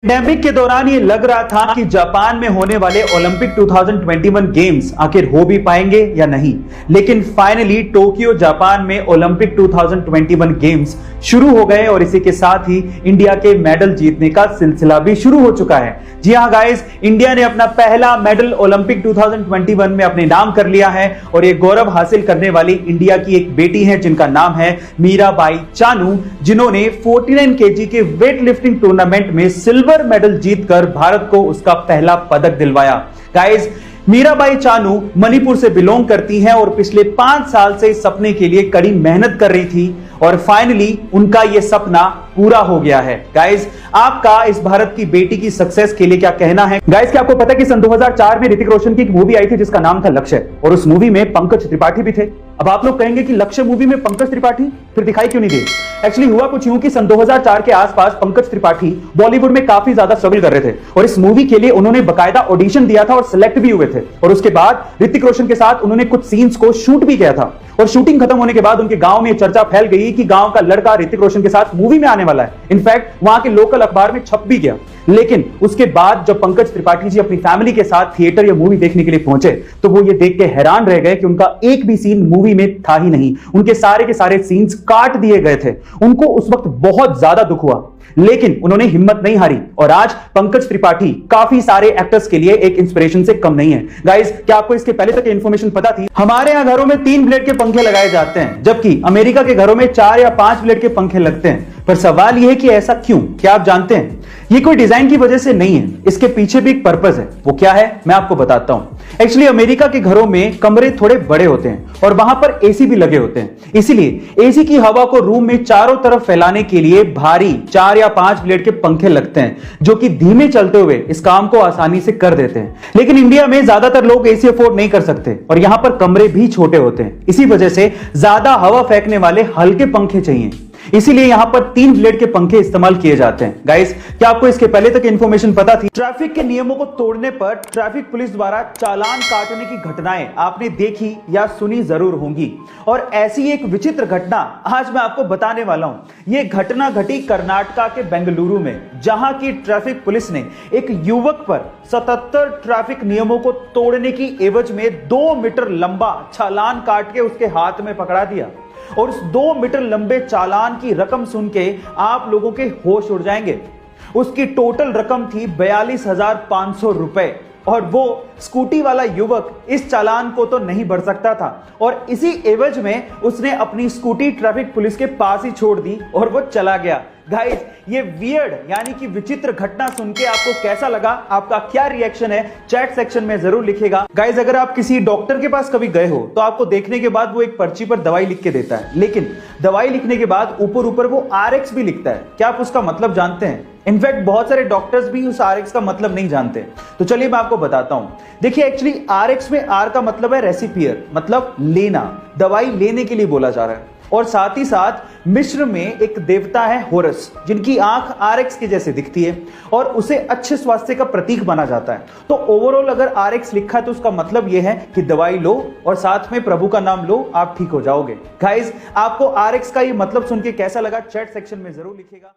Pandemic के दौरान ये लग रहा था कि जापान में होने वाले ओलंपिक 2021 गेम्स आखिर हो भी पाएंगे या नहीं, लेकिन फाइनली टोक्यो जापान में ओलंपिक 2021 गेम्स शुरू हो गए और इसी के साथ ही इंडिया के मेडल जीतने का सिलसिला भी शुरू हो चुका है। जी हां गाइस, इंडिया ने अपना पहला मेडल ओलंपिक 2021 में अपने नाम कर लिया है और ये गौरव हासिल करने वाली इंडिया की एक बेटी है जिनका नाम है मीराबाई चानू, जिन्होंने 49 केजी के वेट लिफ्टिंग टूर्नामेंट में सिल्वर मेडल जीतकर भारत को उसका पहला पदक दिलवाया। गाइस, मीराबाई चानू मणिपुर से बिलोंग करती हैं और पिछले 5 साल से इस सपने के लिए कड़ी मेहनत कर रही थी और फाइनली उनका यह सपना पूरा हो गया है। गाइस, आपका इस भारत की बेटी की सक्सेस के लिए क्या कहना है? गाइस, क्या आपको पता है कि सन 2004 में ऋतिक रोशन की एक मूवी आई थी जिसका नाम था लक्ष्य, और उस मूवी में पंकज त्रिपाठी भी थे। अब आप लोग कहेंगे कि लक्ष्य मूवी में पंकज त्रिपाठी फिर दिखाई क्यों नहीं दिए? एक्चुअली हुआ कुछ यूं कि सन 2004 के आसपास पंकज त्रिपाठी बॉलीवुड में काफी ज्यादा स्ट्रगल कर रहे थे और इस मूवी के लिए उन्होंने बकायदा ऑडिशन दिया था और सिलेक्ट भी हुए थे, और उसके बाद ऋतिक रोशन के साथ उन्होंने कुछ सीन्स को शूट भी किया था। और शूटिंग खत्म होने के बाद उनके गांव में चर्चा फैल गई कि गांव का लड़का ऋतिक रोशन के साथ मूवी में आने वाला है। इनफैक्ट वहां के लोकल अखबार में छप भी गया। लेकिन उसके बाद जब पंकज त्रिपाठी जी अपनी फैमिली के साथ थिएटर या मूवी देखने के लिए पहुंचे तो वो ये देख के हैरान रह गए कि उनका एक भी सीन मूवी में था ही नहीं। उनके सारे के सारे सीन्स काट दिए गए थे। उनको उस वक्त बहुत ज्यादा दुख हुआ, लेकिन उन्होंने हिम्मत नहीं हारी और आज पंकज त्रिपाठी काफी सारे एक्टर्स के लिए एक इंस्पिरेशन से कम नहीं है। गाइस, क्या आपको इसके पहले तक इंफॉर्मेशन पता थी? हमारे यहां घरों में 3 ब्लेड के पंखे लगाए जाते हैं, जबकि अमेरिका के घरों में 4 या 5 ब्लेड के पंखे लगते हैं। पर सवाल यह है कि ऐसा क्यों? क्या आप जानते हैं? ये कोई डिजाइन की वजह से नहीं है, इसके पीछे भी एक पर्पस है। वो क्या है, मैं आपको बताता हूं। एक्चुअली अमेरिका के घरों में कमरे थोड़े बड़े होते हैं और वहां पर एसी भी लगे होते हैं, इसीलिए एसी की हवा को रूम में चारों तरफ फैलाने के लिए भारी 4 या 5 ब्लेड के पंखे लगते हैं, जो कि धीमे चलते हुए इस काम को आसानी से कर देते हैं। लेकिन इंडिया में ज्यादातर लोग एसी अफोर्ड नहीं कर सकते और यहां पर कमरे भी छोटे होते हैं, इसी वजह से ज्यादा हवा फेंकने वाले हल्के पंखे चाहिए। इसीलिए यहां पर 3 ब्लेड के पंखे इस्तेमाल किए जाते हैं। गाइस, क्या आपको इसके पहले तक इंफॉर्मेशन पता थी? ट्रैफिक के नियमों को तोड़ने पर ट्रैफिक पुलिस द्वारा चालान काटने की घटनाएं आपने देखी या सुनी जरूर होंगी, और ऐसी एक विचित्र घटना आज मैं आपको बताने वाला हूं। यह घटना घटी कर्नाटक के बेंगलुरु में, जहां की ट्रैफिक पुलिस ने एक युवक पर 77 ट्रैफिक नियमों को तोड़ने की एवज में 2 मीटर लंबा चालान काट के उसके हाथ में पकड़ा दिया। और उस 2 मीटर लंबे चालान की रकम सुन के आप लोगों के होश उड़ जाएंगे। उसकी टोटल रकम थी 42,500 रुपए, और वो स्कूटी वाला युवक इस चालान को तो नहीं भर सकता था और इसी एवज में उसने अपनी स्कूटी ट्रैफिक पुलिस के पास ही छोड़ दी और वो चला गया। गाइस, ये वियर्ड यानी कि विचित्र घटना सुन के आपको कैसा लगा? आपका क्या रिएक्शन है? चैट सेक्शन में जरूर लिखेगा। गाइस, अगर आप किसी डॉक्टर के पास कभी गए हो तो आपको देखने के बाद वो एक पर्ची पर दवाई लिख के देता है, लेकिन दवाई लिखने के बाद ऊपर वो RX भी लिखता है। क्या आप उसका मतलब जानते हैं? इनफैक्ट बहुत सारे डॉक्टर्स भी उस RX का मतलब नहीं जानते। तो चलिए मैं आपको बताता हूं। देखिए, एक्चुअली RX में R का मतलब है रेसिपियर, मतलब लेना, दवाई लेने के लिए बोला जा रहा है। और साथ ही साथ मिस्र में एक देवता है होरस, जिनकी आंख RX के जैसे दिखती है और उसे अच्छे स्वास्थ्य का प्रतीक माना जाता है। तो ओवरऑल अगर RX लिखा है तो उसका मतलब यह है कि दवाई लो और साथ में प्रभु का नाम लो, आप ठीक हो जाओगे। गाइस, आपको RX का ये मतलब सुन के कैसा लगा? चैट सेक्शन में जरूर लिखिएगा।